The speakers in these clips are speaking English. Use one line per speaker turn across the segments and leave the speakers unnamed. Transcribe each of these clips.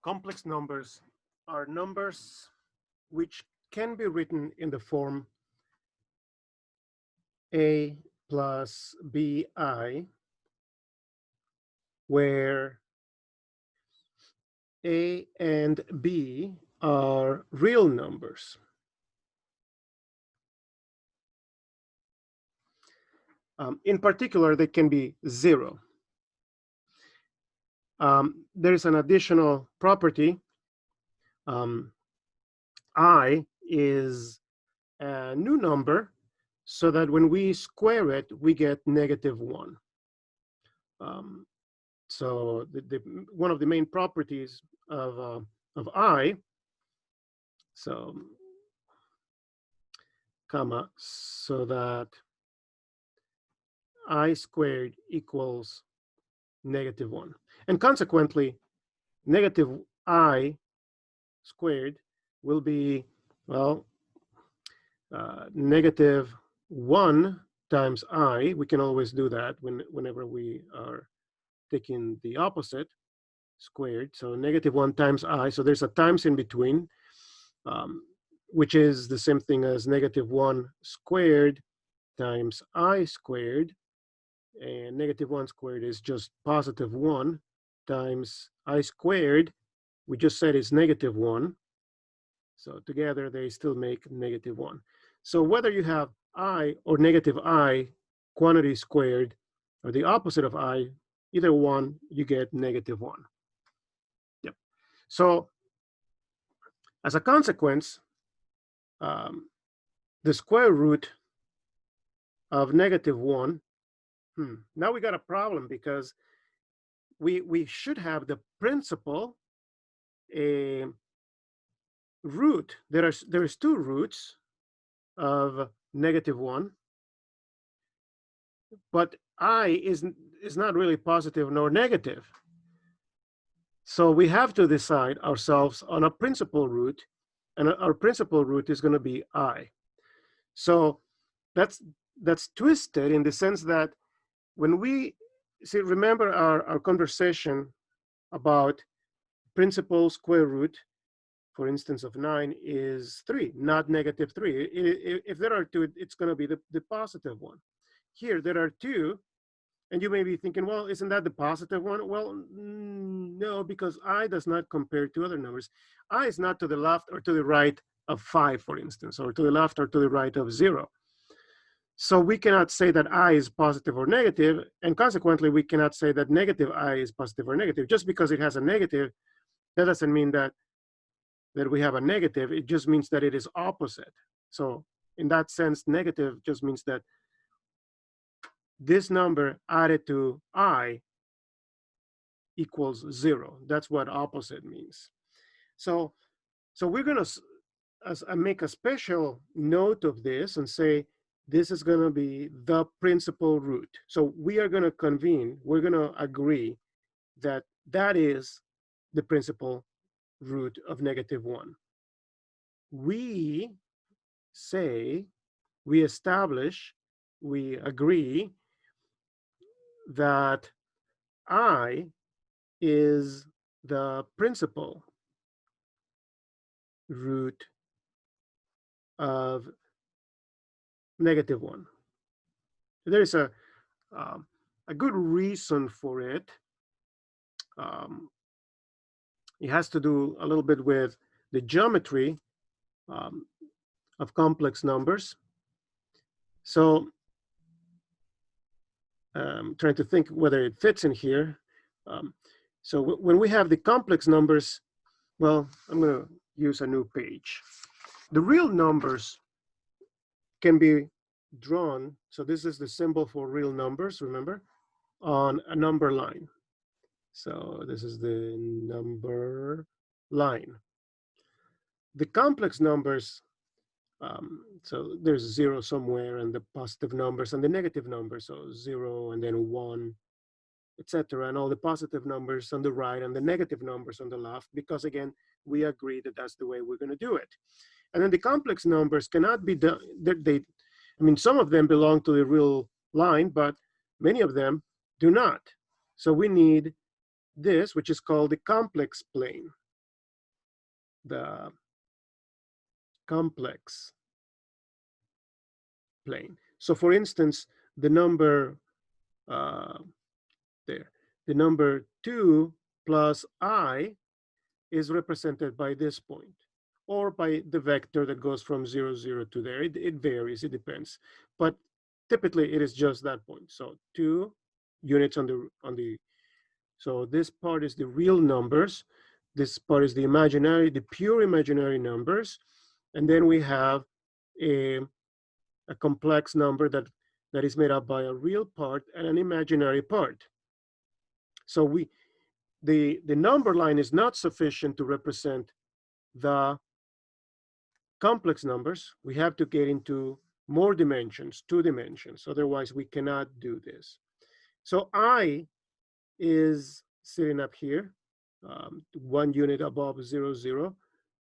Complex numbers are numbers which can be written in the form a plus bi, where a and b are real numbers. In particular, they can be 0. There's an additional property. I is a new number, so that when we square it, we get -1. So one of the main properties of I, so comma, so that I squared equals -1. And consequently, negative I squared will be, well, -1 times I. We can always do that whenever we are taking the opposite squared. So -1 times I. So there's a times in between, which is the same thing as -1 squared times I squared. And -1 squared is just +1 times I squared. We just said it's -1. So together they still make -1. So whether you have I or -I, quantity squared, or the opposite of I, either one, you get -1. Yep. So as a consequence, the square root of -1, now we got a problem, because we should have the principal a root. There's two roots of -1, but I is not really positive nor negative. So we have to decide ourselves on a principal root, and our principal root is going to be I. So that's twisted in the sense that when we see, remember our conversation about principal square root, for instance, of 9 is 3, not -3. If there are two, it's going to be the positive one. Here, there are two, and you may be thinking, well, isn't that the positive one? Well, no, because I does not compare to other numbers. I is not to the left or to the right of 5, for instance, or to the left or to the right of 0. So we cannot say that I is positive or negative, and consequently, we cannot say that negative I is positive or negative. Just because it has a negative, that doesn't mean that we have a negative. It just means that it is opposite. So in that sense, negative just means that this number added to I equals 0. That's what opposite means. So we're going to make a special note of this and say this is going to be the principal root. So we are going to convene, we're going to agree that that is the principal root of -1. We say, we establish, we agree that I is the principal root of -1. There is a good reason for it. It has to do a little bit with the geometry of complex numbers. So trying to think whether it fits in here. So when we have the complex numbers, well, I'm going to use a new page. The real numbers can be drawn. So this is the symbol for real numbers, remember, on a number line. So this is the number line. The complex numbers, so there's 0 somewhere, and the positive numbers and the negative numbers, so 0 and then 1, etc., and all the positive numbers on the right and the negative numbers on the left, because again, we agree that that's the way we're going to do it. And then the complex numbers cannot be done. I mean, some of them belong to the real line, but many of them do not. So we need this, which is called the complex plane. the complex plane. So for instance, the number there, the number 2 plus I is represented by this point, or by the vector that goes from 0, 0 to there. It varies, it depends. But typically it is just that point. So 2 units on the, so this part is the real numbers. This part is the imaginary, the pure imaginary numbers. And then we have a complex number that is made up by a real part and an imaginary part. So the number line is not sufficient to represent the complex numbers. We have to get into more dimensions, 2 dimensions. Otherwise, we cannot do this. So I is sitting up here, 1 unit above 0, 0.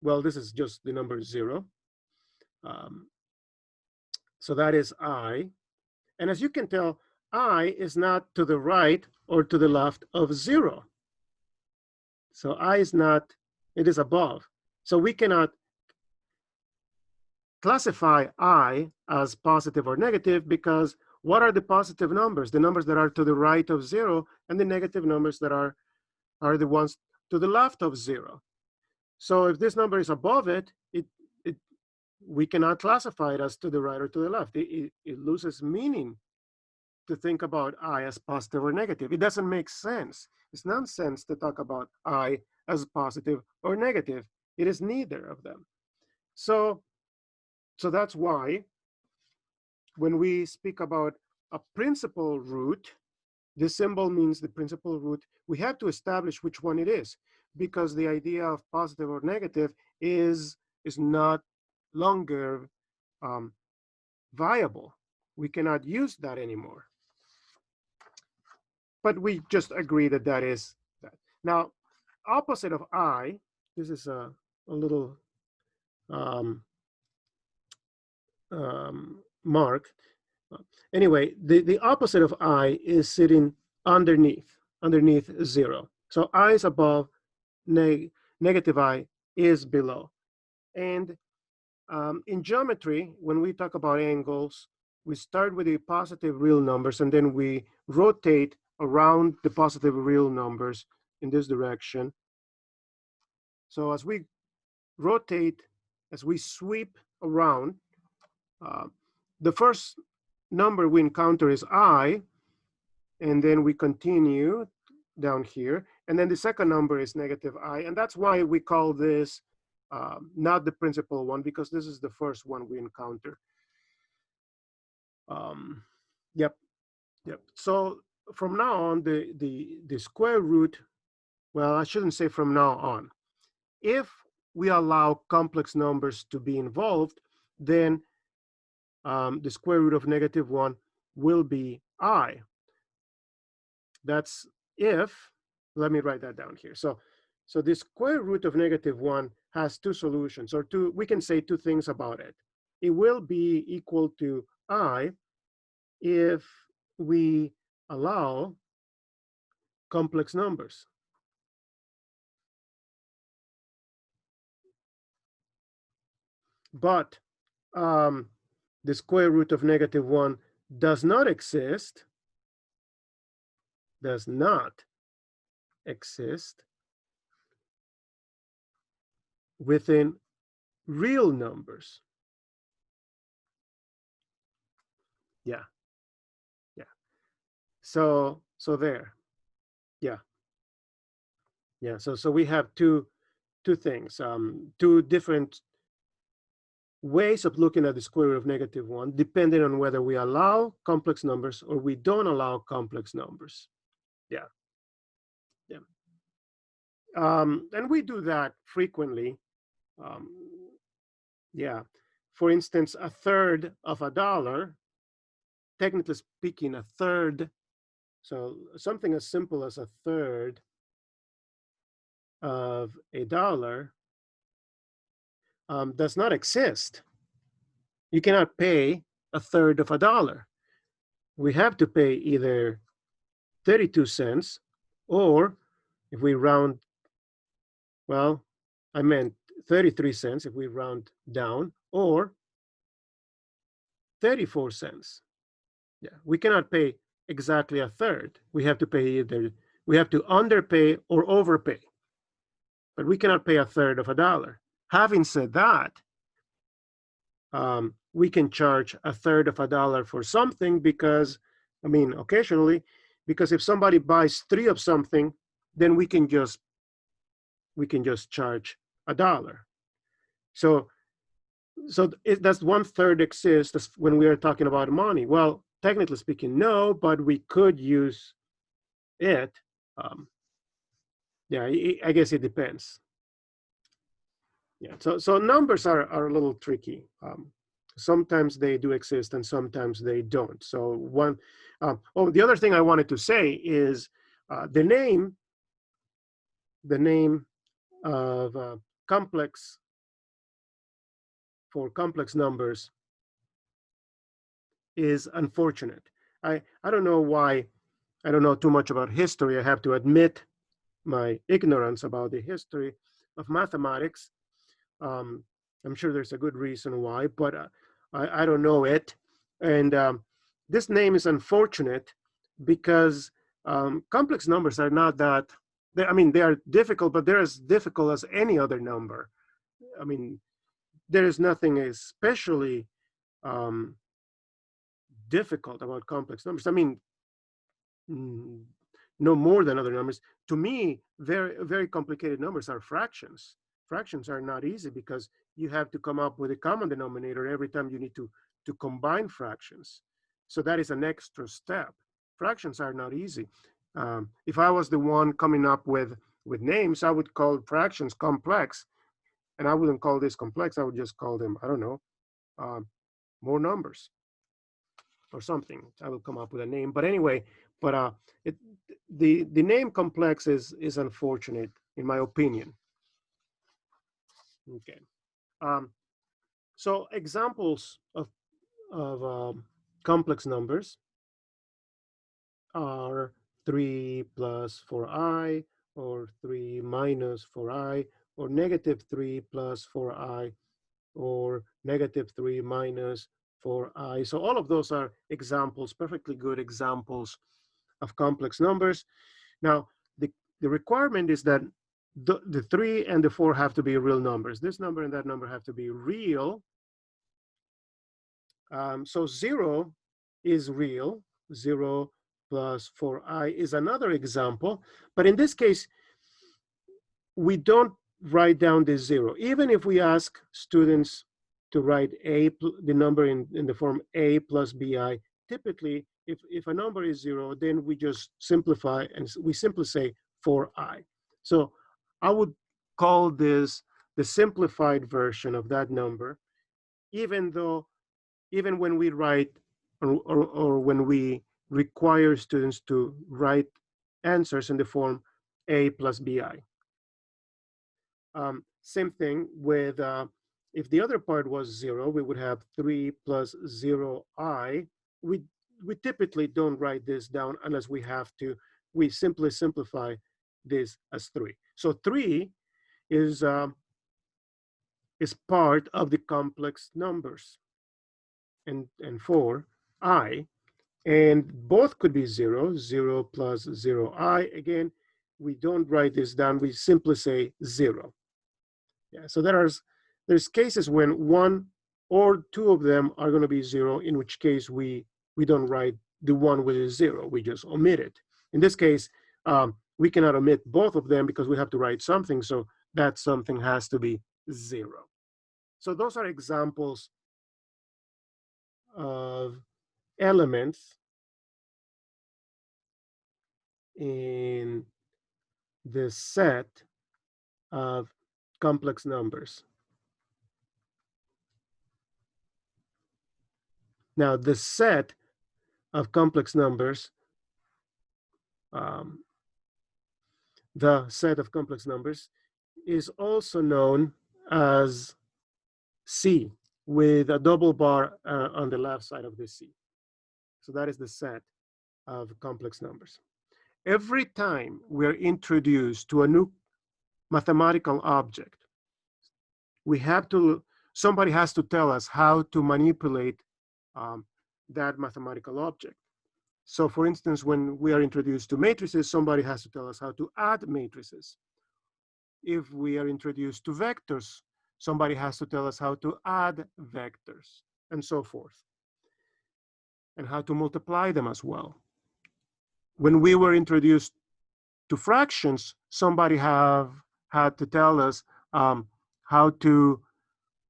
Well, this is just the number 0. So that is I. And as you can tell, I is not to the right or to the left of 0. So I is not, it is above. So we cannot classify I as positive or negative, because what are the positive numbers? The numbers that are to the right of 0, and the negative numbers that are the ones to the left of 0. So if this number is above it, we cannot classify it as to the right or to the left. It loses meaning to think about I as positive or negative. It doesn't make sense. It's nonsense to talk about I as positive or negative. It is neither of them. So that's why when we speak about a principal root, this symbol means the principal root. We have to establish which one it is, because the idea of positive or negative is not longer viable. We cannot use that anymore. But we just agree that that is that. Now, opposite of I, this is a little mark. Anyway, the opposite of I is sitting underneath 0. So I is above, negative I is below. And in geometry, when we talk about angles, we start with the positive real numbers, and then we rotate around the positive real numbers in this direction. So as we rotate, as we sweep around, the first number we encounter is I, and then we continue down here, and then the second number is negative I, and that's why we call this not the principal one, because this is the first one we encounter. Yep. So from now on, the square root, well, I shouldn't say from now on. If we allow complex numbers to be involved, then the square root of -1 will be I. That's if, let me write that down here. So the square root of -1 has 2 solutions, or we can say 2 things about it. It will be equal to I if we allow complex numbers. But the square root of -1 does not exist within real numbers. Yeah. So there. Yeah. So we have two things, 2 different ways of looking at the square root of -1, depending on whether we allow complex numbers or we don't allow complex numbers. Yeah. And we do that frequently. Yeah. For instance, a third of a dollar, technically speaking, a third, so something as simple as a third of a dollar does not exist. You cannot pay a third of a dollar. We have to pay either 32 cents, or if we round, well, I meant 33 cents if we round down, or 34 cents. Yeah, we cannot pay exactly a third. We have to pay either, we have to underpay or overpay, but we cannot pay a third of a dollar. Having said that, we can charge a third of a dollar for something because, I mean, occasionally, because if somebody buys 3 of something, then we can just charge a dollar. So that's 1/3 exists when we are talking about money. Well, technically speaking, no, but we could use it. Yeah, I guess it depends. Yeah, so numbers are a little tricky. Sometimes they do exist and sometimes they don't. So the other thing I wanted to say is the name of complex numbers is unfortunate. I don't know why. I don't know too much about history. I have to admit my ignorance about the history of mathematics. I'm sure there's a good reason why, but I don't know it. And this name is unfortunate because complex numbers are not that, I mean, they are difficult, but they're as difficult as any other number. I mean, there is nothing especially difficult about complex numbers. I mean, no more than other numbers. To me, very, very complicated numbers are fractions. Fractions are not easy because you have to come up with a common denominator every time you need to combine fractions. So that is an extra step. Fractions are not easy. If I was the one coming up with names, I would call fractions complex, and I wouldn't call this complex. I would just call them, I don't know, more numbers or something. I will come up with a name. But anyway, but the name complex is unfortunate in my opinion. Okay. So examples of complex numbers are 3 plus 4i, or 3 minus 4i, or -3 plus 4i, or -3 minus 4i. So all of those are examples, perfectly good examples of complex numbers. Now, the requirement is that the 3 and the 4 have to be real numbers. This number and that number have to be real. So 0 is real. 0 plus 4i is another example. But in this case, we don't write down the 0. Even if we ask students to write the number in the form a plus bi, typically, if a number is 0, then we just simplify and we simply say 4i. So I would call this the simplified version of that number, even when we write or when we require students to write answers in the form a plus bi. Same thing with, if the other part was 0, we would have 3 plus 0i. We typically don't write this down unless we have to. We simply simplify this as 3. So 3 is part of the complex numbers, and 4i, and both could be 0. 0 plus 0i. Again, we don't write this down. We simply say 0. Yeah, so there's cases when one or two of them are going to be 0, in which case we don't write the one with a 0. We just omit it. In this case, we cannot omit both of them because we have to write something. So that something has to be 0. So those are examples of elements in the set of complex numbers. Now, the set of complex numbers, the set of complex numbers is also known as C, with a double bar on the left side of the C. So that is the set of complex numbers. Every time we're introduced to a new mathematical object, we have to, somebody has to tell us how to manipulate that mathematical object. So for instance, when we are introduced to matrices, somebody has to tell us how to add matrices. If we are introduced to vectors, somebody has to tell us how to add vectors, and so forth, and how to multiply them as well. When we were introduced to fractions, somebody had to tell us how to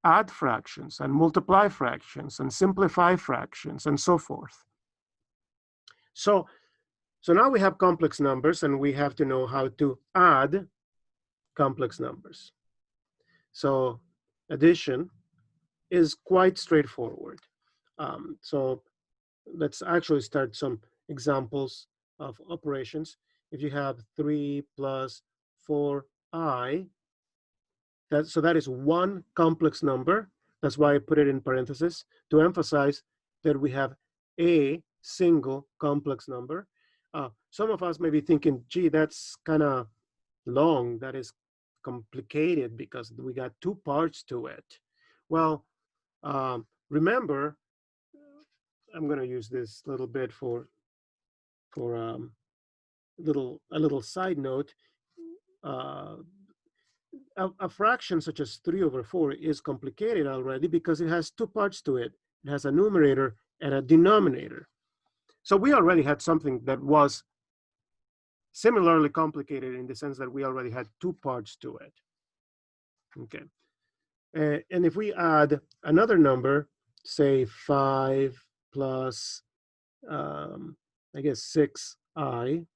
add fractions and multiply fractions and simplify fractions and so forth. So now we have complex numbers, and we have to know how to add complex numbers. So addition is quite straightforward. So let's actually start some examples of operations. If you have 3 plus 4i, so that is one complex number. That's why I put it in parentheses to emphasize that we have a single complex number. Some of us may be thinking, gee, that's kind of long. That is complicated because we got two parts to it. Well, remember, I'm going to use this little bit for a little side note. A fraction such as 3/4 is complicated already because it has two parts to it. It has a numerator and a denominator. So we already had something that was similarly complicated in the sense that we already had two parts to it. Okay. And if we add another number, say 5 plus, I guess 6i,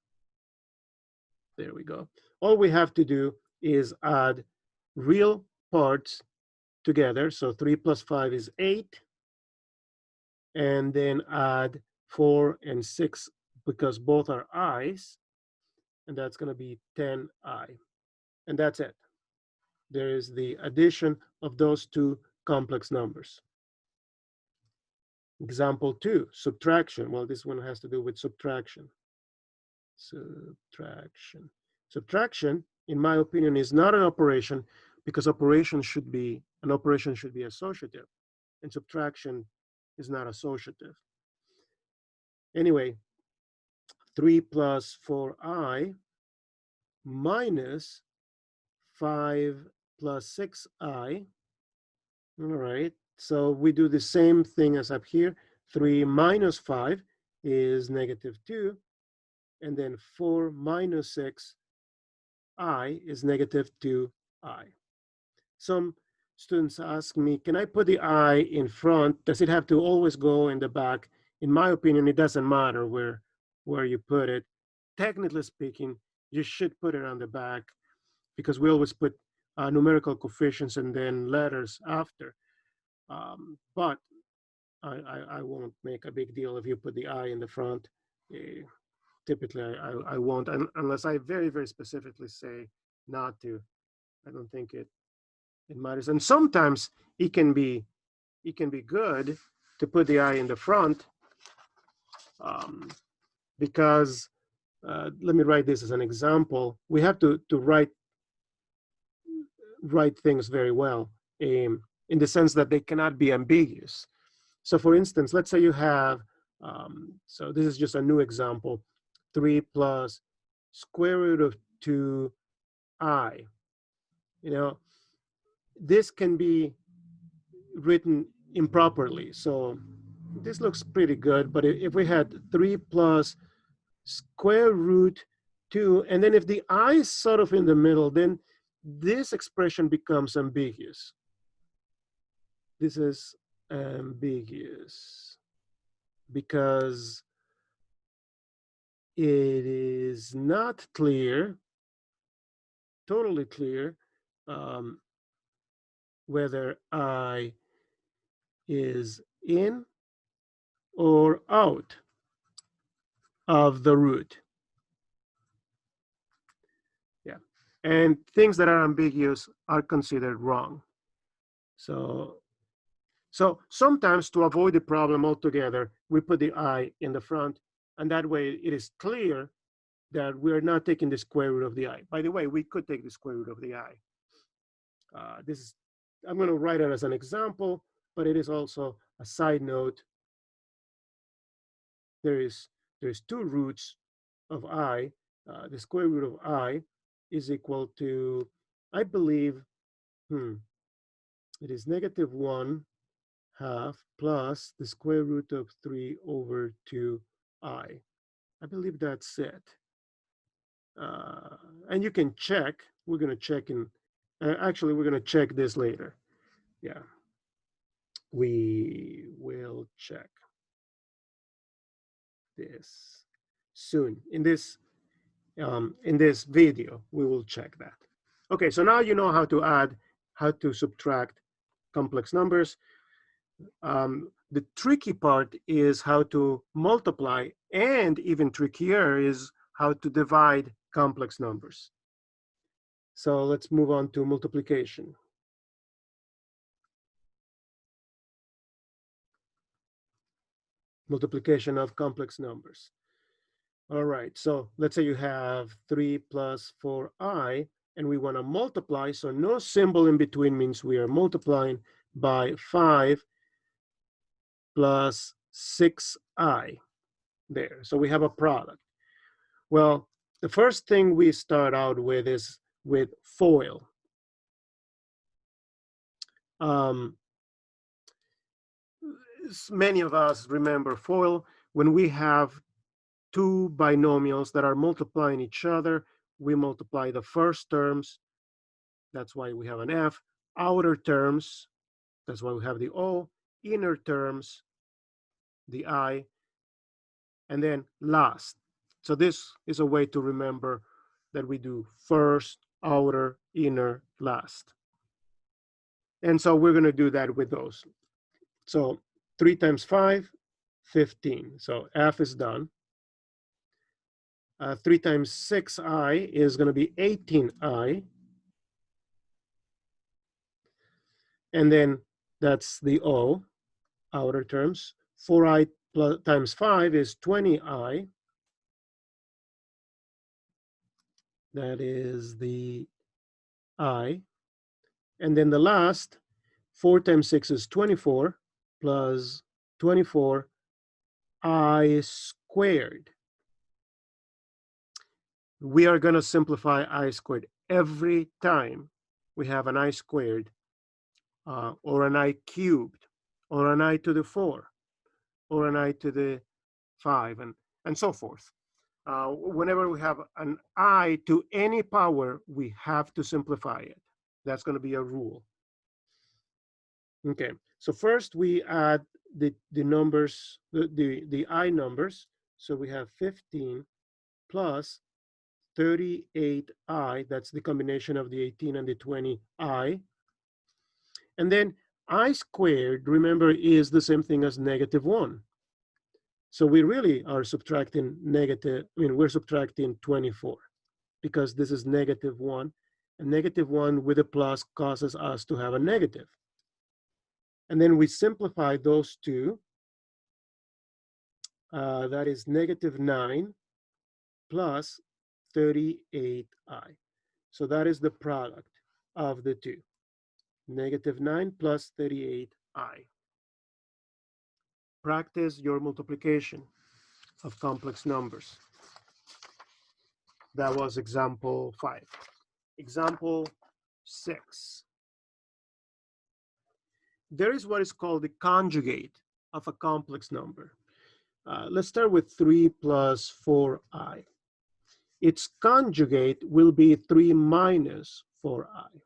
there we go. All we have to do is add real parts together. So 3 plus 5 is 8. And then add 4 and 6 because both are i's. And that's going to be 10i. And that's it. There is the addition of those two complex numbers. Example 2, subtraction. Well, this one has to do with subtraction. Subtraction, in my opinion, is not an operation because an operation should be associative, and subtraction is not associative. Anyway, 3 plus 4i minus 5 plus 6i. All right, so we do the same thing as up here. 3 minus 5 is -2. And then 4 minus 6i is -2i. Some students ask me, can I put the I in front? Does it have to always go in the back? In my opinion, it doesn't matter where you put it. Technically speaking, you should put it on the back because we always put numerical coefficients and then letters after. But I won't make a big deal if you put the I in the front. Typically, I won't, unless I very, very specifically say not to. I don't think it matters. And sometimes it can be good to put the I in the front because let me write this as an example. We have to write things very well in the sense that they cannot be ambiguous. So for instance, let's say you have, so this is just a new example, 3 plus square root of 2i. You know, this can be written improperly. So this looks pretty good, but if we had 3 plus square root 2, and then if the I is sort of in the middle, then this expression becomes ambiguous. This is ambiguous because it is not clear, totally clear, whether I is in or out of the root. Yeah, and things that are ambiguous are considered wrong. So sometimes to avoid the problem altogether, we put the I in the front, and that way it is clear that we're not taking the square root of the I. By the way, we could take the square root of the I. This is I'm going to write it as an example, but it is also a side note. There's two roots of I. The square root of I is equal to, I believe, it is -1 half plus the square root of 3 over 2I. I believe that's it. And you can check. We're going to check in. Actually, we're going to check this later. Yeah, we will check this soon. In this video, we will check that. Okay, so now you know how to add, how to subtract complex numbers. The tricky part is how to multiply, and even trickier is how to divide complex numbers. So let's move on to multiplication. Multiplication of complex numbers. All right, so let's say you have 3 plus 4i, and we want to multiply, so no symbol in between means we are multiplying by 5 plus 6i there. So we have a product. Well, the first thing we start out with is with FOIL. Many of us remember FOIL. When we have two binomials that are multiplying each other, we multiply the first terms. That's why we have an F. Outer terms, that's why we have the O. Inner terms, the I. And then last. So this is a way to remember that we do first, outer, inner, last. And so we're going to do that with those. So 3 times 5, 15. So F is done. 3 times 6i is going to be 18i. And then that's the O, outer terms. 4i times 5 is 20i. That is the I. And then the last, 4 times 6 is 24, plus 24 I squared. We are going to simplify I squared every time we have an I squared, or an I cubed, or an I to the 4, or an I to the 5, and so forth. Whenever we have an I to any power, we have to simplify it. That's going to be a rule. Okay, so first we add the numbers, the I numbers. So we have 15 plus 38i, that's the combination of the 18 and the 20i. And then I squared, remember, is the same thing as -1. So we really are subtracting we're subtracting 24 because this is -1, and -1 with a plus causes us to have a negative. And then we simplify those two. That is -9 plus 38i. So that is the product of the two. -9 plus 38i. Practice your multiplication of complex numbers. That was example 5. Example 6. There is what is called the conjugate of a complex number. Let's start with 3 plus 4i. Its conjugate will be 3 minus 4i.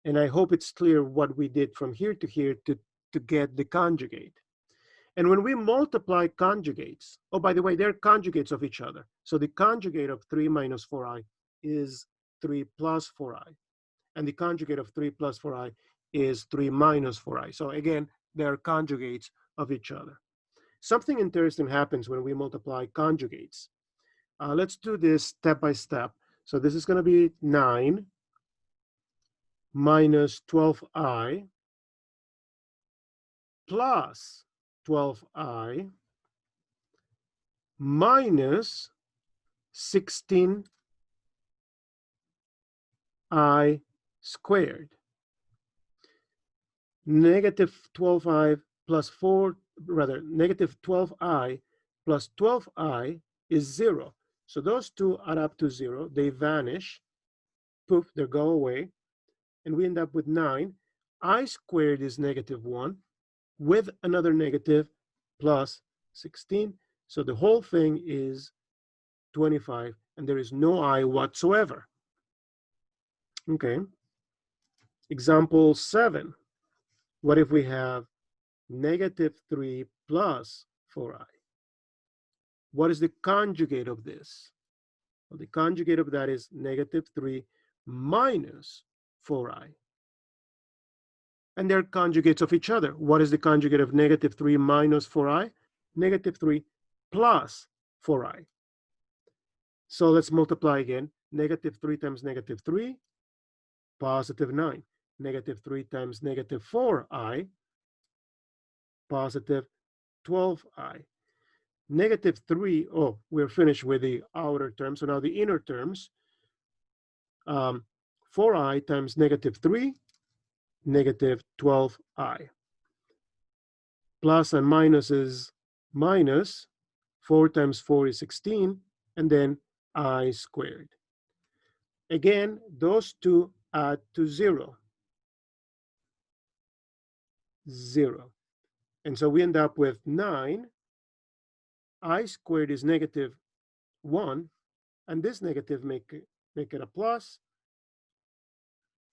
And I hope it's clear what we did from here to here to get the conjugate. And when we multiply conjugates, oh, by the way, they're conjugates of each other. So the conjugate of 3 minus 4i is 3 plus 4i. And the conjugate of 3 plus 4i is 3 minus 4i. So again, they're conjugates of each other. Something interesting happens when we multiply conjugates. Let's do this step by step. So this is going to be 9 minus 12i plus 12i minus 16i squared. negative 12i plus 4, rather, negative 12i plus 12i is 0. So those two add up to 0. They vanish. Poof, they go away. And we end up with 9. I squared is negative 1 with another negative plus 16. So the whole thing is 25, and there is no I whatsoever. Okay. Example 7. What if we have negative 3 plus 4i? What is the conjugate of this? Well, the conjugate of that is negative 3 minus 4i. And they're conjugates of each other. What is the conjugate of negative 3 minus 4i? Negative 3 plus 4i. So let's multiply again. Negative 3 times negative 3, positive 9. Negative 3 times negative 4i, positive 12i. Negative 3, oh, we're finished with the outer terms. So now the inner terms, 4i times negative 3, negative 12i. Plus and minus is minus. 4 times 4 is 16, and then I squared. Again, those two add to 0. 0. And so we end up with 9. I squared is negative 1, and this negative make it a plus.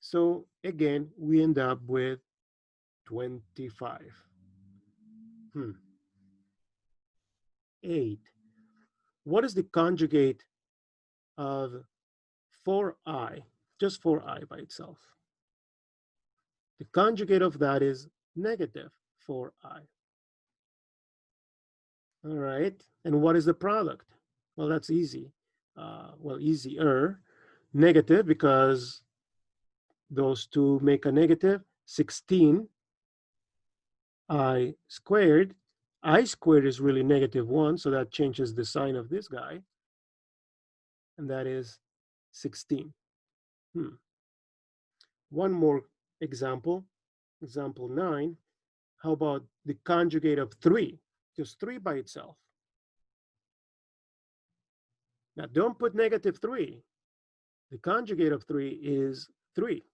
So again, we end up with 25. 8. What is the conjugate of 4i, just 4i by itself? The conjugate of that is negative 4i. All right, and what is the product? Well, that's easy. Well, easier. Negative, because those two make a negative. 16 I squared. I squared is really negative 1, so that changes the sign of this guy. And that is 16. One more example. Example 9. How about the conjugate of 3? Just 3 by itself. Now, don't put negative 3. The conjugate of 3 is 3.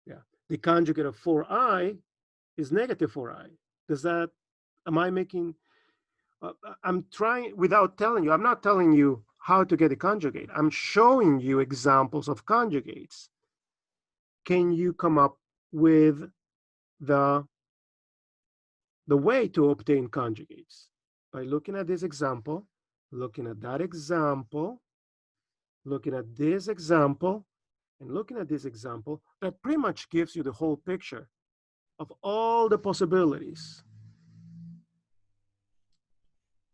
Yeah. The conjugate of 4i is negative 4i. Does that, am I making, I'm trying, without telling you, I'm not telling you how to get a conjugate. I'm showing you examples of conjugates. Can you come up with the way to obtain conjugates? By looking at this example, looking at that example, looking at this example, and looking at this example, that pretty much gives you the whole picture of all the possibilities.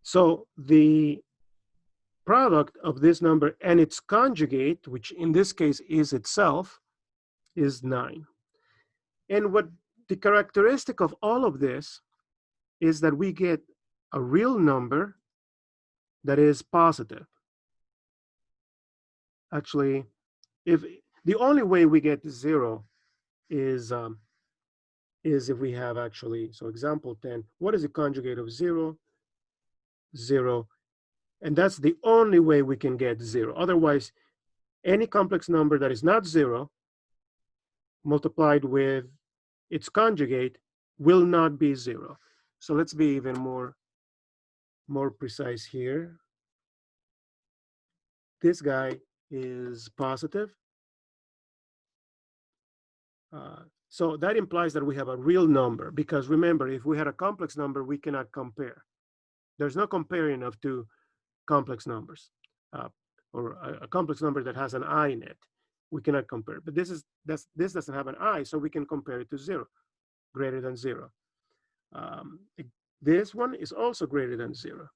So the product of this number and its conjugate, which in this case is itself, is 9. And what the characteristic of all of this is that we get a real number that is positive. Actually, if the only way we get 0 is if we have actually, so example 10, what is the conjugate of 0? 0. And that's the only way we can get 0. Otherwise, any complex number that is not 0 multiplied with its conjugate will not be 0. So let's be even more precise here. This guy is positive. So that implies that we have a real number, because remember, if we had a complex number, we cannot compare. There's no comparing of two complex numbers, or a complex number that has an I in it. We cannot compare. But this doesn't have an I, so we can compare it to 0, greater than 0. This one is also greater than 0,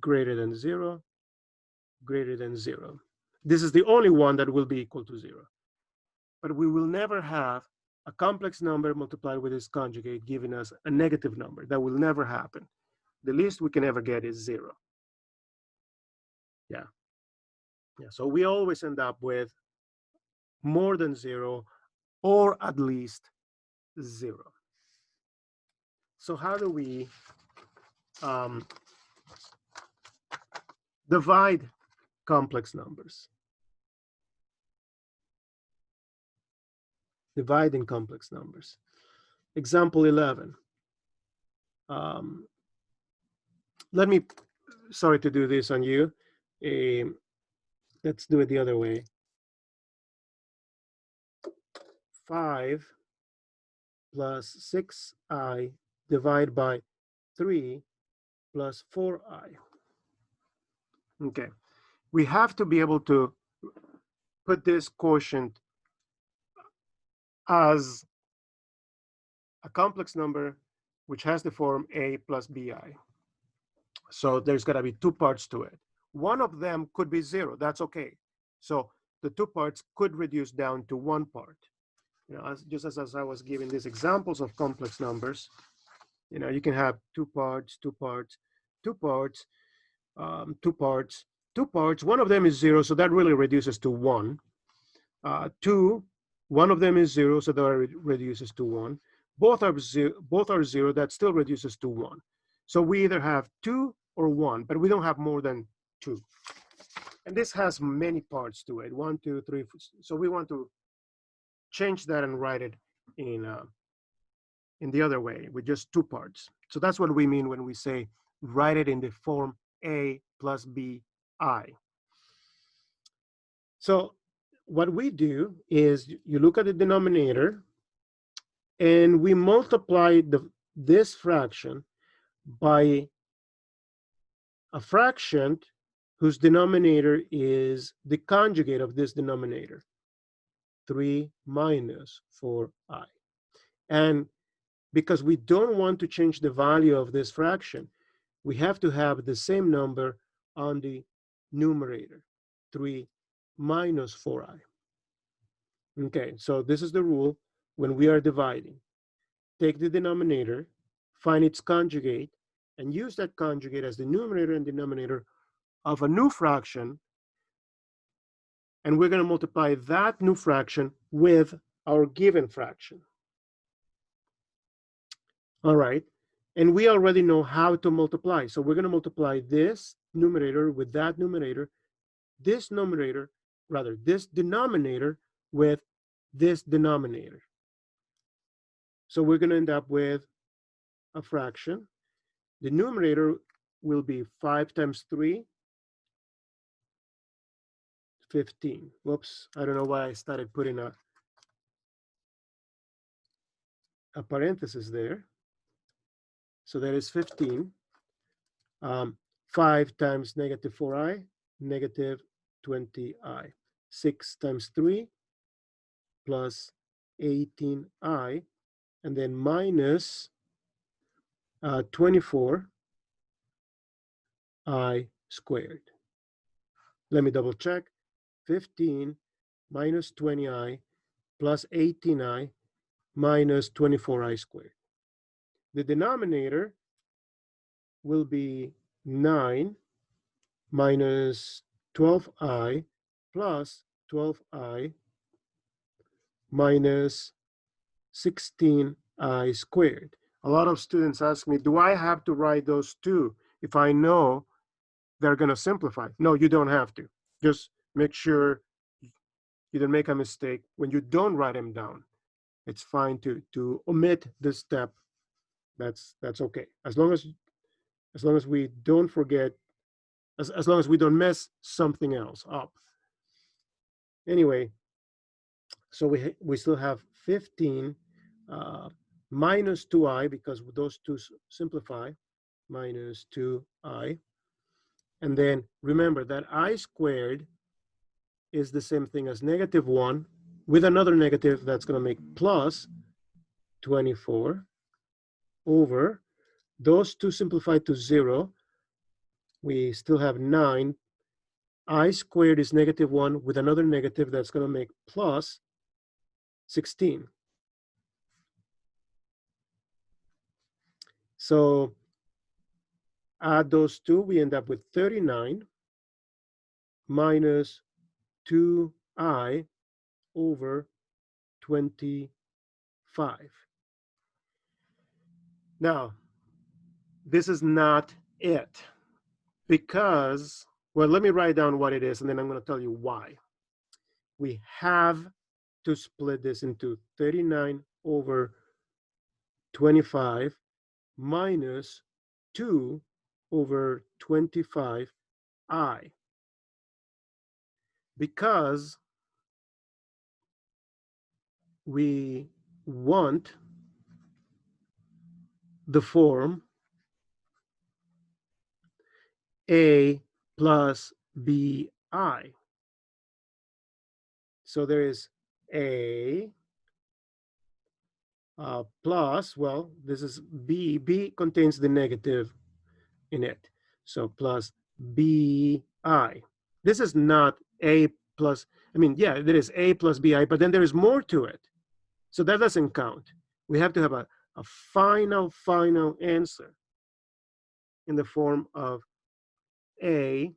greater than 0, greater than 0. This is the only one that will be equal to 0. But we will never have a complex number multiplied with its conjugate giving us a negative number. That will never happen. The least we can ever get is 0. Yeah. So we always end up with more than 0 or at least 0. So how do we divide complex numbers? Dividing complex numbers. Example 11. Let me, sorry to do this on you. Let's do it the other way. 5 plus 6i divided by 3 plus 4i. Okay, we have to be able to put this quotient as a complex number which has the form a plus bi. So there's got to be two parts to it. One of them could be 0. That's okay. So the two parts could reduce down to one part. You know, just as I was giving these examples of complex numbers, you know, you can have two parts, two parts, two parts, two parts, two parts. One of them is 0, so that really reduces to 1. 2, one of them is 0, so that reduces to 1. Both are 0, that still reduces to 1. So we either have 2 or 1, but we don't have more than 2. And this has many parts to it. 1, 2, 3. So we want to change that and write it in the other way with just two parts. So that's what we mean when we say write it in the form a plus b I. So what we do is you look at the denominator and we multiply this fraction by a fraction whose denominator is the conjugate of this denominator, 3 minus 4i. And because we don't want to change the value of this fraction, we have to have the same number on the numerator, 3 minus 4i. Okay, so this is the rule when we are dividing. Take the denominator, find its conjugate, and use that conjugate as the numerator and denominator of a new fraction, and we're going to multiply that new fraction with our given fraction. All right, and we already know how to multiply. So we're going to multiply this numerator with that numerator, this numerator, rather, this denominator with this denominator. So we're going to end up with a fraction. The numerator will be 5 times 3, 15. Whoops, I don't know why I started putting a parenthesis there. So that is 15. 5 times negative 4i, negative 20i. 6 times 3 plus 18i, and then minus 24i squared. Let me double check. 15 minus 20i plus 18i minus 24i squared. The denominator will be 9 minus 12i plus 12i minus 16i squared. A lot of students ask me, do I have to write those two if I know they're going to simplify? No, you don't have to. Just make sure you don't make a mistake when you don't write them down. It's fine to omit this step. That's okay. As long as we don't forget, as long as we don't mess something else up. Anyway, so we still have 15 minus 2i, because those two simplify, minus 2i. And then remember that I squared is the same thing as negative 1 with another negative that's going to make plus 24 over. Those two simplify to 0. We still have 9. I squared is negative 1 with another negative that's going to make plus 16. So add those two, we end up with 39 minus 2i over 25. Now, this is not it because, well, let me write down what it is and then I'm going to tell you why. We have to split this into 39 over 25 minus 2 over 25i, because we want the form a plus bi. So there is a plus, well, this is b. B contains the negative in it. So plus bi. This is not a plus, I mean, yeah, there is a plus bi, but then there is more to it. So that doesn't count. We have to have a final answer in the form of a,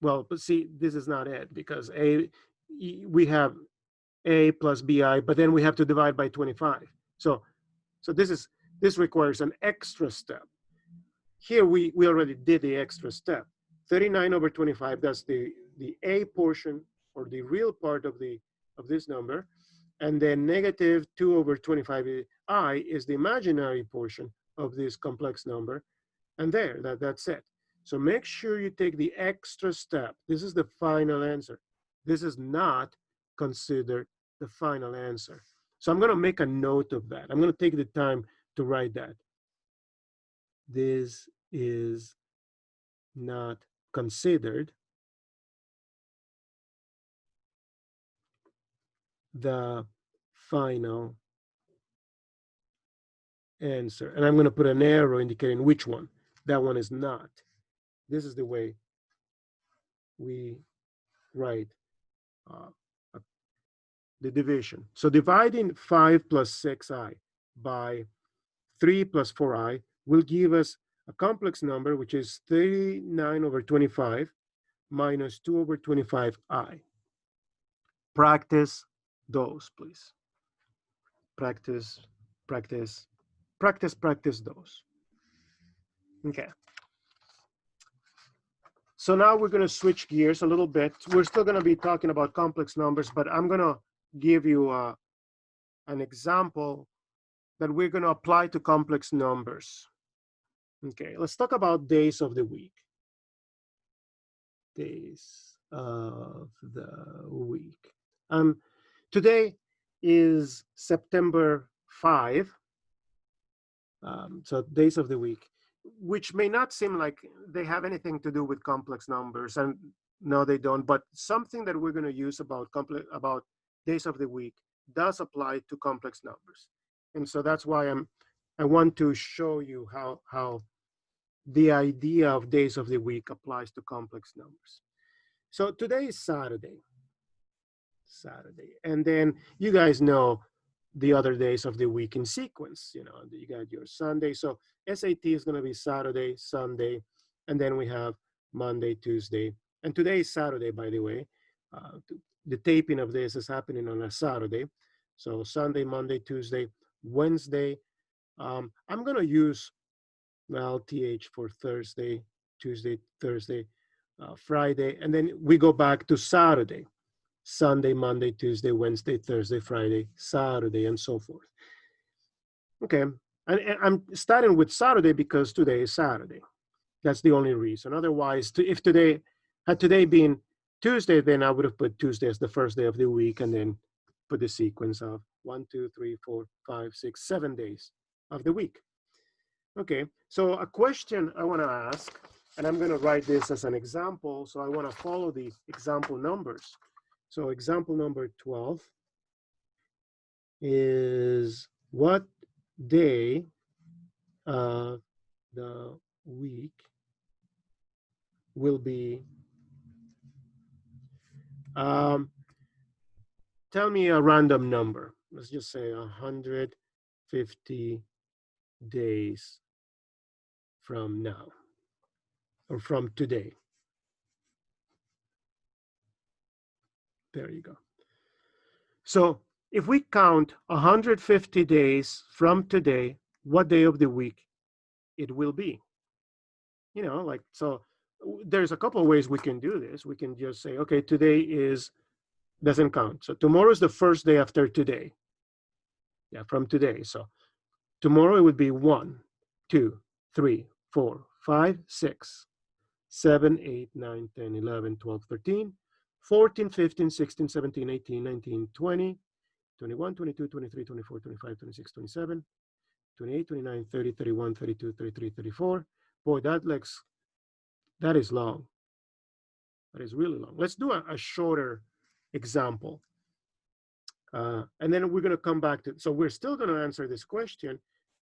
well, but see, this is not it because a, we have a plus bi, but then we have to divide by 25. So this requires an extra step. Here we already did the extra step. 39 over 25, that's the a portion or the real part of this number. And then negative 2 over 25i is the imaginary portion of this complex number. And there, that's it. So make sure you take the extra step. This is the final answer. This is not considered the final answer. So I'm going to make a note of that. I'm going to take the time to write that. This is not considered the final answer. And I'm going to put an arrow indicating which one. That one is not. This is the way we write the division. So dividing 5 plus 6i by 3 plus 4i will give us a complex number, which is 39 over 25 minus 2 over 25i. Practice those, please. Practice, practice, practice, practice those. Okay. So now we're going to switch gears a little bit. We're still going to be talking about complex numbers, but I'm going to give you an example that we're going to apply to complex numbers. Okay, let's talk about days of the week. Days of the week. Today is September 5. So days of the week, which may not seem like they have anything to do with complex numbers, and no, they don't. But something that we're going to use about days of the week does apply to complex numbers, and so that's why I want to show you how the idea of days of the week applies to complex numbers. So today is Saturday, and then you guys know the other days of the week in sequence. You know, you got your Sunday. So SAT is going to be Saturday, Sunday, and then we have Monday, Tuesday, and today is Saturday, by the way. The taping of this is happening on a Saturday. So Sunday, Monday, Tuesday, Wednesday. I'm going to use, well, TH for Thursday, Tuesday, Thursday, Friday, and then we go back to Saturday. Sunday, Monday, Tuesday, Wednesday, Thursday, Friday, Saturday, and so forth. Okay, and I'm starting with Saturday because today is Saturday. That's the only reason. Otherwise, if had today been Tuesday, then I would have put Tuesday as the first day of the week and then put the sequence of 1, 2, 3, 4, 5, 6, 7 days of the week. Okay, so a question I want to ask, and I'm going to write this as an example, so I want to follow the example numbers. So example number 12 is, what day of the week will be, tell me a random number. Let's just say 150 days from now, or from today. There you go. So if we count 150 days from today, what day of the week it will be? You know, like, so there's a couple of ways we can do this. We can just say, okay, today doesn't count. So tomorrow is the first day after today. Yeah, from today. So tomorrow it would be 1, 2, 3, 4, 5, 6, 7, 8, 9, 10, 11, 12, 13, 14, 15, 16, 17, 18, 19, 20, 21, 22, 23, 24, 25, 26, 27, 28, 29, 30, 31, 32, 33, 34. Boy, that is long. That is really long. Let's do a shorter example. And then we're going to come back to, so we're still going to answer this question,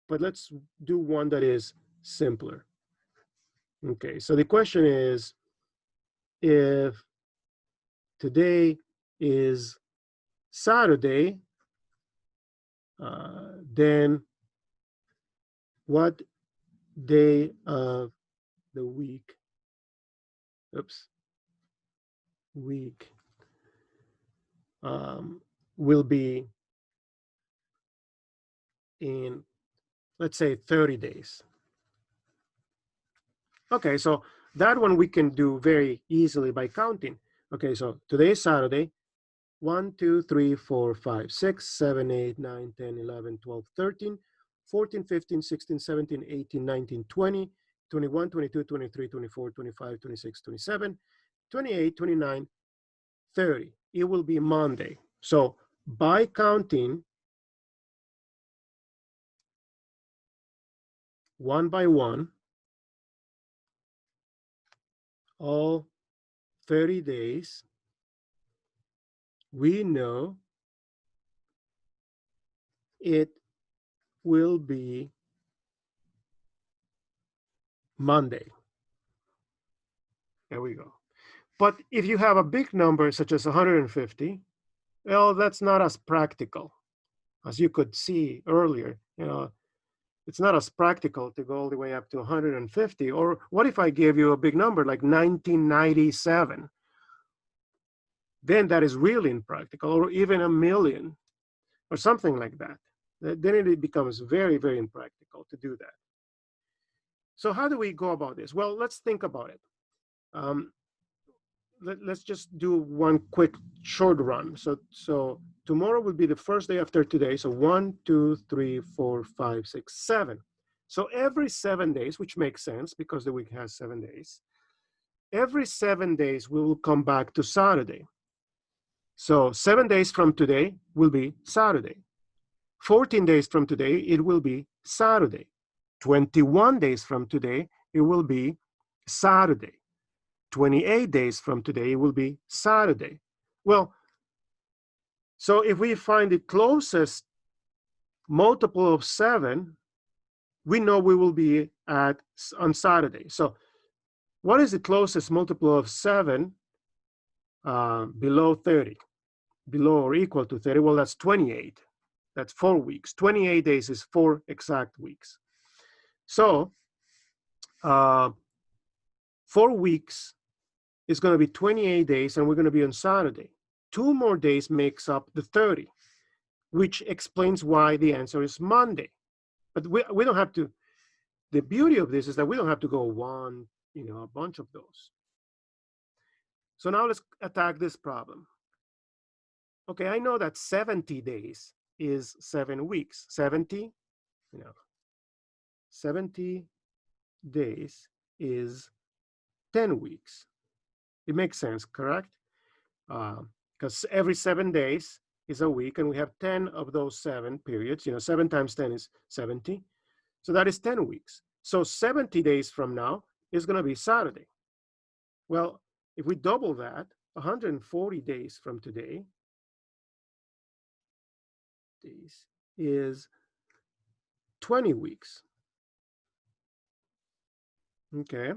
but let's do one that is simpler. Okay, so the question is, if today is Saturday, then what day of the week, will be in, let's say, 30 days. Okay, so that one we can do very easily by counting. Okay, so today is Saturday. 1, 2, 3, 4, 5, 6, 7, 8, 9, 10, 11, 12, 13, 14, 15, 16, 17, 18, 19, 20, 21, 22, 23, 24, 25, 26, 27, 28, 29, 30. It will be Monday. So by counting one by one, all 30 days, we know it will be Monday. There we go. But if you have a big number such as 150, well, that's not as practical. As you could see earlier, you know, it's not as practical to go all the way up to 150. Or what if I gave you a big number like 1997? Then that is really impractical, or even a million, or something like that. Then it becomes very, very impractical to do that. So how do we go about this? Well, let's think about it. Let's just do one quick short run. So tomorrow will be the first day after today. So 1, 2, 3, 4, 5, 6, 7. So every 7 days, which makes sense because the week has 7 days, every 7 days we will come back to Saturday. So 7 days from today will be Saturday. 14 days from today, it will be Saturday. 21 days from today, it will be Saturday. 28 days from today, it will be Saturday. Well, so if we find the closest multiple of 7, we know we will be on Saturday. So what is the closest multiple of 7 below 30? Below or equal to 30? Well, that's 28. That's 4 weeks. 28 days is 4 exact weeks. So 4 weeks is going to be 28 days, and we're going to be on Saturday. 2 more days makes up the 30, which explains why the answer is Monday. But we don't have to, the beauty of this is that we don't have to go a bunch of those. So now let's attack this problem. Okay, I know that 70 days is 7 weeks. 70 days is 10 weeks. It makes sense, correct? Because every 7 days is a week, and we have 10 of those 7 periods. 7 times 10 is 70. So that is 10 weeks. So 70 days from now is going to be Saturday. Well, if we double that, 140 days from today is 20 weeks. Okay,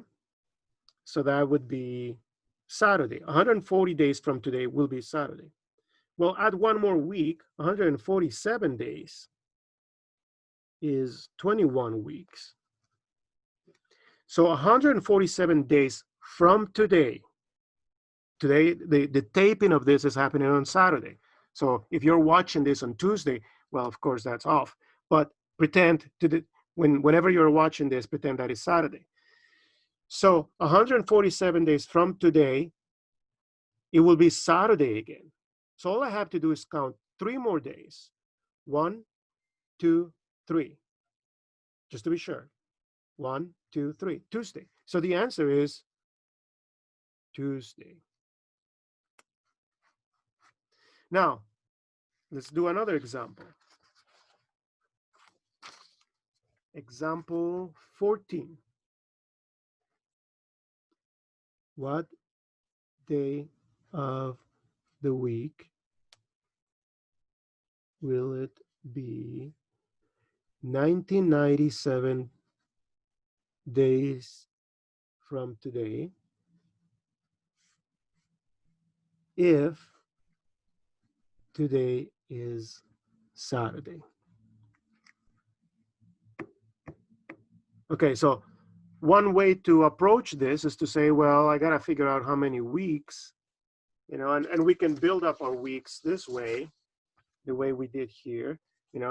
so that would be Saturday. 140 days from today will be Saturday. Well, add 1 more week, 147 days is 21 weeks. So 147 days from today, the taping of this is happening on Saturday. So if you're watching this on Tuesday, well, of course that's off. But pretend whenever you're watching this, pretend that it's Saturday. So 147 days from today, it will be Saturday again. So all I have to do is count 3 more days. 1, 2, 3. Just to be sure. 1, 2, 3. Tuesday. So the answer is Tuesday. Now, let's do another example. Example 14. What day of the week will it be 1997 days from today if today is Saturday? Okay, so one way to approach this is to say, well, I got to figure out how many weeks, and we can build up our weeks this way, the way we did here,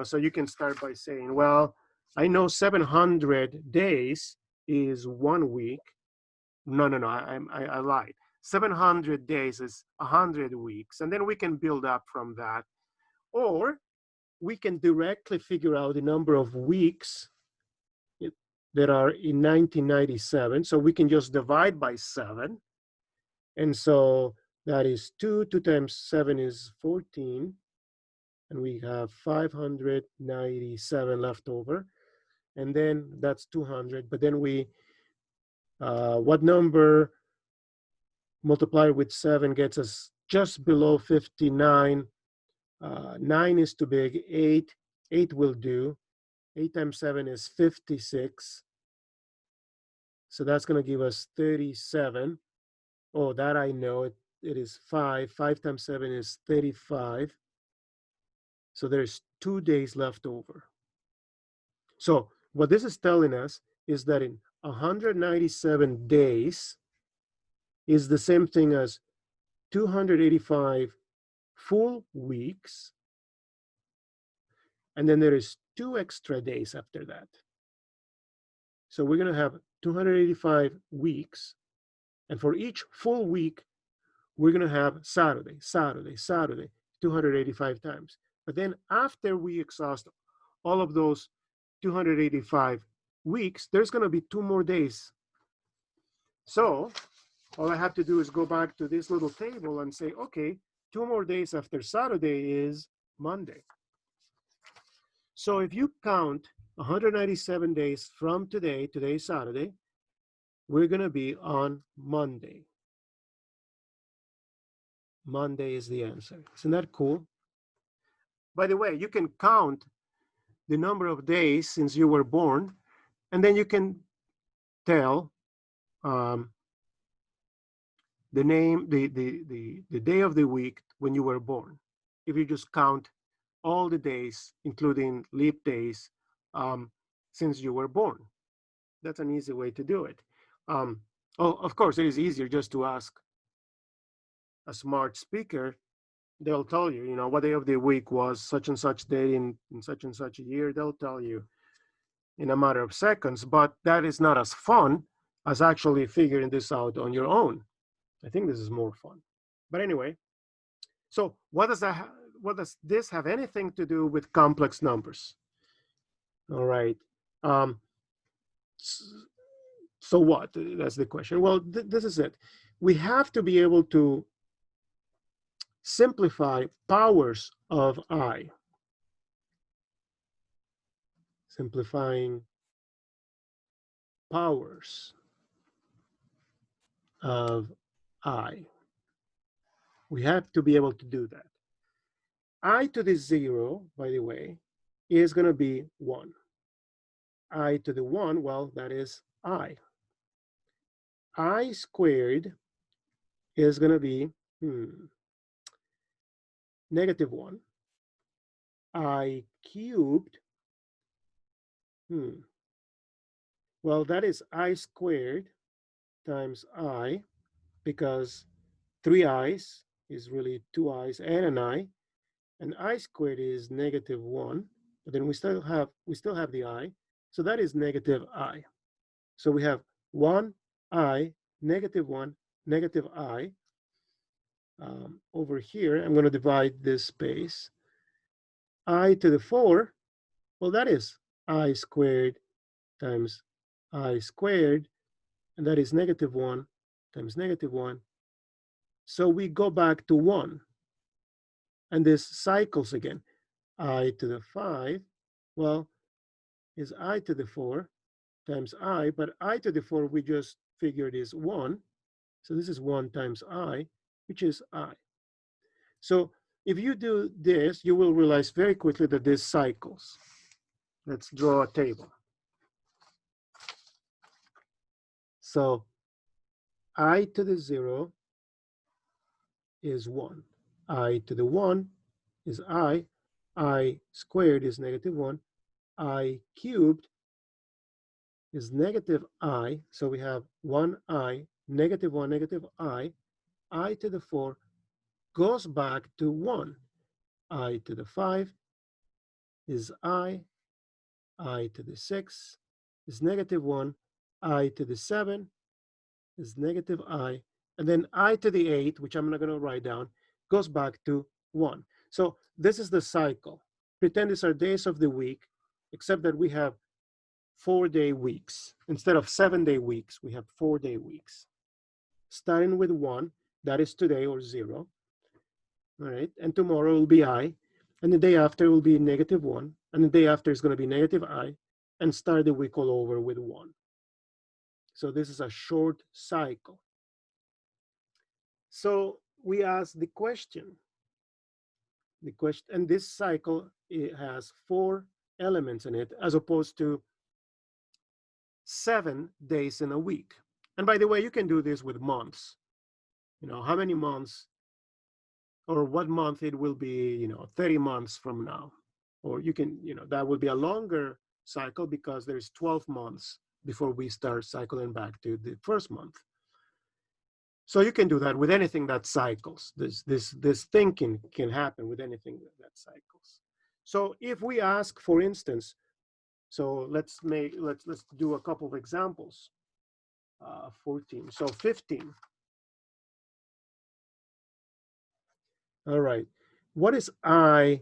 so you can start by saying, well, I know 700 days is 1 week. No, I lied. 700 days is 100 weeks, and then we can build up from that. Or we can directly figure out the number of weeks that are in 1997. So we can just divide by 7. And so that is 2. 2 times 7 is 14. And we have 597 left over. And then that's 200. But then what number multiplied with 7 gets us just below 59? 9 is too big. 8 will do. 8 times 7 is 56. So that's going to give us 37. Oh, that I know. It is 5. 5 times 7 is 35. So there's 2 days left over. So what this is telling us is that in 197 days is the same thing as 285 full weeks. And then there is 2 extra days after that. So we're going to have 285 weeks. And for each full week, we're going to have Saturday, 285 times. But then after we exhaust all of those 285 weeks, there's going to be 2 more days. So all I have to do is go back to this little table and say, okay, 2 more days after Saturday is Monday. So if you count 197 days from today, today's Saturday, we're going to be on Monday. Monday is the answer. Isn't that cool? By the way, you can count the number of days since you were born, and then you can tell the name, the day of the week when you were born. If you just count all the days, including leap days, since you were born. That's an easy way to do it. Of course, it is easier just to ask a smart speaker. They'll tell you, what day of the week was such and such day in such and such a year. They'll tell you in a matter of seconds, but that is not as fun as actually figuring this out on your own. I think this is more fun. But anyway, so what does this have anything to do with complex numbers? All right. So what? That's the question. Well, this is it. We have to be able to simplify powers of I. Simplifying powers of I. We have to be able to do that. I to the 0, by the way, is going to be 1. I to the 1, well, that is I. I squared is going to be negative 1. I cubed, well, that is I squared times I, because 3 i's is really 2 i's and an I. and I squared is -1, but then we still have the I, so that is negative I. So we have 1I, -1, negative I. Over here, I'm going to divide this space. I to the 4, well, that is I squared times I squared, and that is -1 times -1. So we go back to 1, and this cycles again. I to the 5, well, is I to the 4 times I, but I to the 4 we just figured is 1. So this is 1 times I, which is I. So if you do this, you will realize very quickly that this cycles. Let's draw a table. So I to the 0 is 1. I to the 1 is I squared is -1. I cubed is negative I. So we have 1I, -1, negative I to the 4 goes back to 1. I to the 5 is I to the 6 is -1, I to the 7 is negative I, and then I to the 8, which I'm not going to write down, goes back to 1. So this is the cycle. Pretend these are days of the week, except that we have 4-day weeks. Instead of 7-day weeks, we have 4-day weeks. Starting with 1, that is today, or 0. All right, and tomorrow will be I, and the day after will be -1, and the day after is going to be negative I, and start the week all over with 1. So this is a short cycle. So we ask the question, and this cycle, it has 4 elements in it, as opposed to 7 days in a week. And by the way, you can do this with months. How many months, or what month it will be, 30 months from now. Or you can, that would be a longer cycle because there's 12 months before we start cycling back to the first month. So you can do that with anything that cycles. This thinking can happen with anything that cycles. So if we ask, for instance, so let's do a couple of examples. 14. So 15. All right. What is I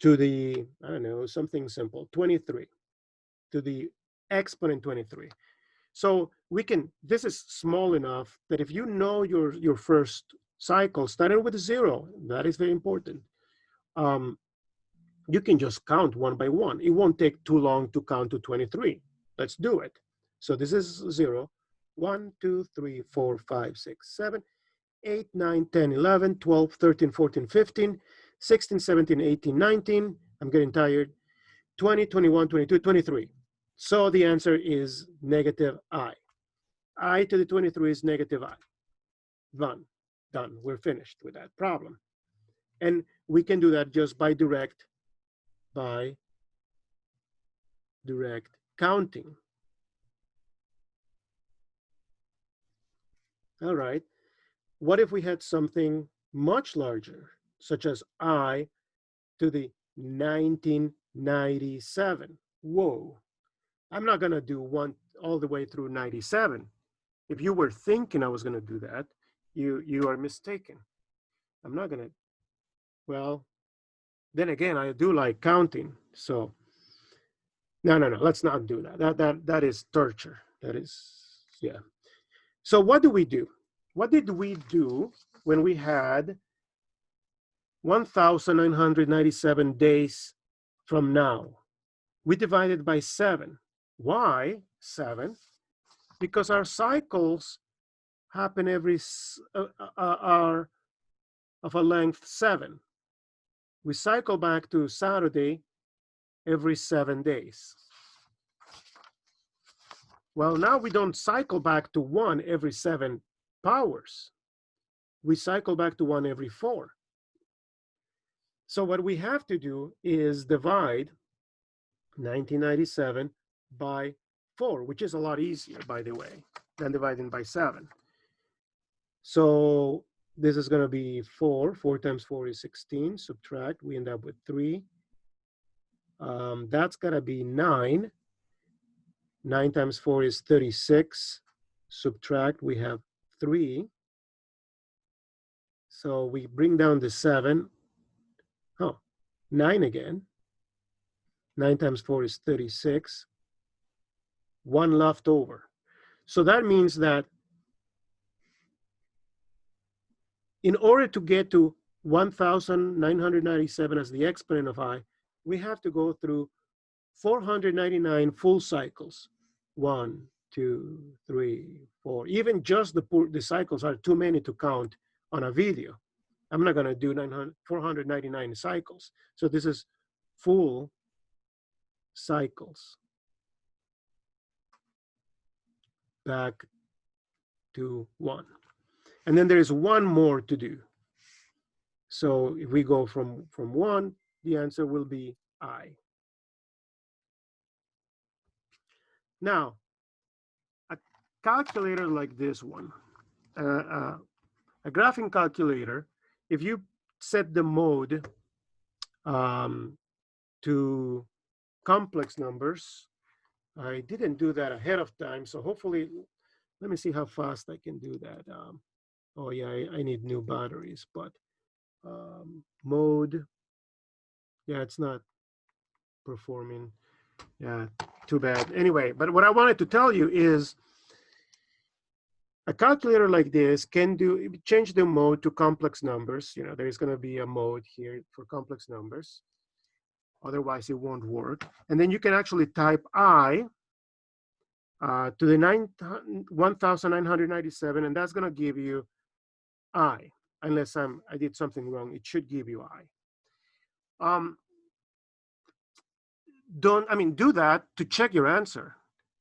to the, I don't know, something simple, 23, to the exponent 23? So we can, this is small enough that if you know your first cycle, starting with 0, that is very important. You can just count one by one. It won't take too long to count to 23. Let's do it. So this is 0, 1, 2, 3, 4, 5, 6, 7, 8, 9, 10, 11, 12, 13, 14, 15, 16, 17, 18, 19. I'm getting tired. 20, 21, 22, 23. So the answer is negative I. I to the 23 is negative I. Done. We're finished with that problem. And we can do that just by direct counting. All right. What if we had something much larger, such as I to the 1997? Whoa. I'm not going to do one all the way through 97. If you were thinking I was going to do that, you are mistaken. I'm not going to. Well, then again, I do like counting. So no, let's not do that. That is torture. That is, yeah. So what do we do? What did we do when we had 1,997 days from now? We divided by 7. Why 7? Because our cycles happen are of a length 7. We cycle back to Saturday every 7 days. Well, now we don't cycle back to 1 every 7 powers. We cycle back to 1 every 4. So what we have to do is divide 1997 by 4, which is a lot easier, by the way, than dividing by 7. So This is going to be 4. 4 times 4 is 16. Subtract, we end up with 3. That's going to be 9. 9 times 4 is 36. Subtract, we have 3. So we bring down the 7. Oh, 9 again. 9 times 4 is 36. 1 left over. So that means that in order to get to 1,997 as the exponent of I, we have to go through 499 full cycles. 1, 2, 3, 4. Even just the cycles are too many to count on a video. I'm not going to do 499 cycles. So this is full cycles. Back to 1. And then there is one more to do. So if we go from 1, the answer will be I. Now, a calculator like this one, a graphing calculator, if you set the mode to complex numbers, I didn't do that ahead of time, so hopefully, let me see how fast I can do that. Oh yeah, I need new batteries, but mode, yeah, it's not performing. Yeah, too bad. Anyway, but what I wanted to tell you is a calculator like this can change the mode to complex numbers. You know, there's going to be a mode here for complex numbers. Otherwise, it won't work. And then you can actually type I to the 1,997, and that's going to give you I. Unless I did something wrong, it should give you I. Do that to check your answer,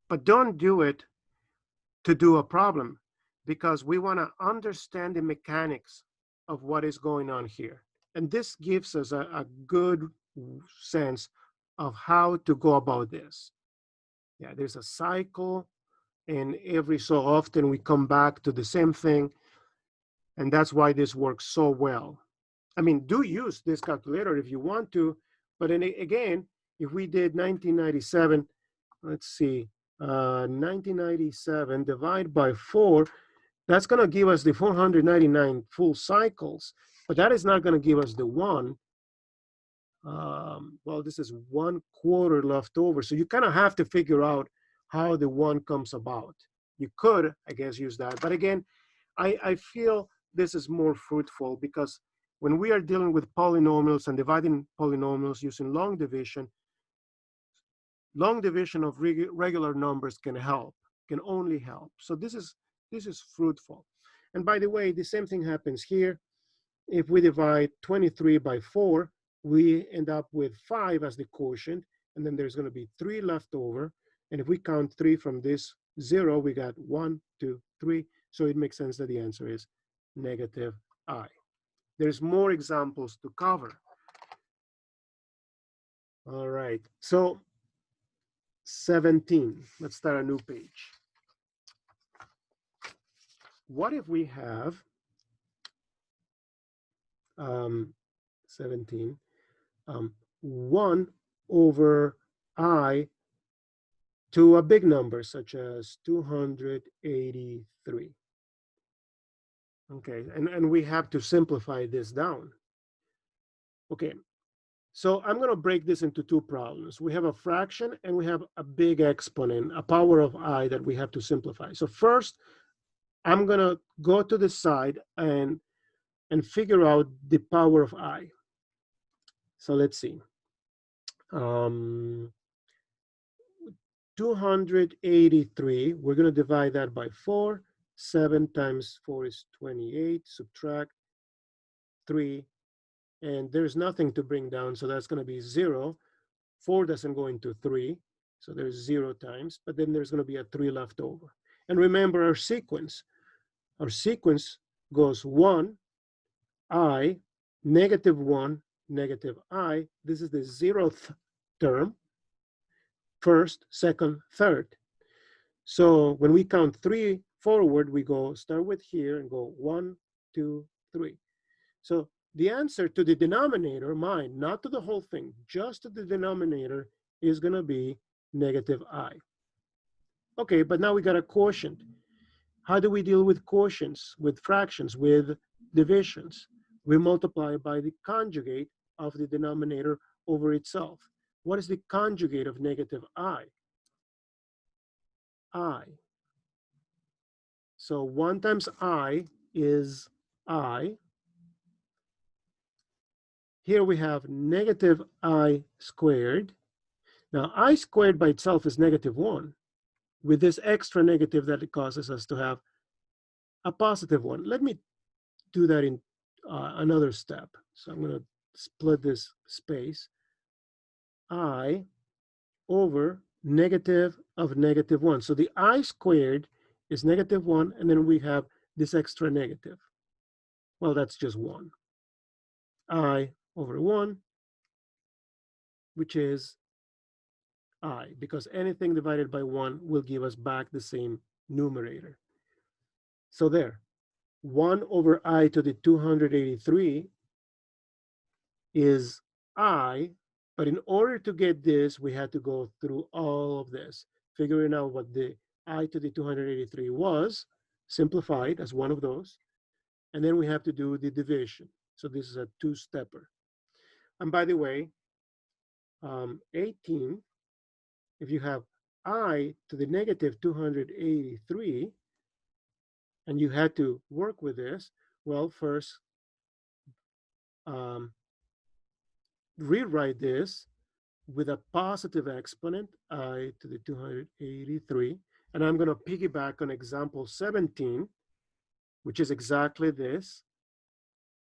but don't do it to do a problem, because we want to understand the mechanics of what is going on here. And this gives us a good sense of how to go about this. Yeah, there's a cycle, and every so often we come back to the same thing, and that's why this works so well. I mean, do use this calculator if you want to, but then again, if we did 1997, let's see, 1997 divided by 4, that's going to give us the 499 full cycles, but that is not going to give us the 1. Well, this is 1/4 left over, so you kind of have to figure out how the 1 comes about. You could, I guess, use that, but again, I feel this is more fruitful, because when we are dealing with polynomials and dividing polynomials using long division of regular numbers can only help. So this is fruitful. And by the way, the same thing happens here. If we divide 23 by 4, we end up with 5 as the quotient, and then there's going to be 3 left over. And if we count 3 from this 0, we got 1, 2, 3. So it makes sense that the answer is negative I. There's more examples to cover. All right, so 17. Let's start a new page. What if we have 17, 1 over I to a big number, such as 283. Okay, and we have to simplify this down. Okay, so I'm going to break this into 2 problems. We have a fraction and we have a big exponent, a power of I that we have to simplify. So first, I'm going to go to the side and figure out the power of I. So let's see. 283, we're going to divide that by 4. 7 times 4 is 28. Subtract 3. And there's nothing to bring down, so that's going to be 0. 4 doesn't go into 3, so there's 0 times. But then there's going to be a 3 left over. And remember our sequence. Our sequence goes 1, I, negative 1, negative I. This is the 0th term. First, second, third. So when we count 3 forward, we start with here and go 1, 2, 3. So the answer to the denominator, mine, not to the whole thing, just to the denominator, is going to be negative I. Okay, but now we got a quotient. How do we deal with quotients, with fractions, with divisions? We multiply by the conjugate of the denominator over itself. What is the conjugate of negative I? I. So 1 times I is I. Here we have negative I squared. Now I squared by itself is negative 1. With this extra negative that it causes us to have a positive 1. Let me do that in another step. So I'm going to split this space. I over negative of negative 1. So the I squared is negative 1, and then we have this extra negative. Well, that's just 1. I over 1, which is I, because anything divided by 1 will give us back the same numerator. So there, 1 over I to the 283 is I, but in order to get this, we had to go through all of this, figuring out what the I to the 283 was, simplified as one of those, and then we have to do the division. So this is a two-stepper. And by the way, 18, if you have I to the negative 283, and you had to work with this, well, first, rewrite this with a positive exponent, I to the 283. And I'm going to piggyback on example 17, which is exactly this.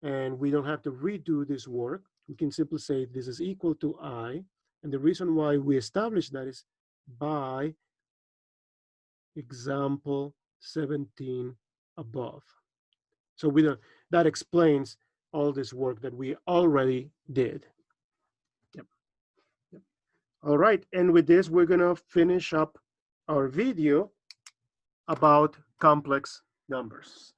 And we don't have to redo this work. We can simply say this is equal to I. And the reason why we establish that is by example 17 above. So that explains all this work that we already did. Yep. Yep. All right, and with this, we're gonna finish up our video about complex numbers.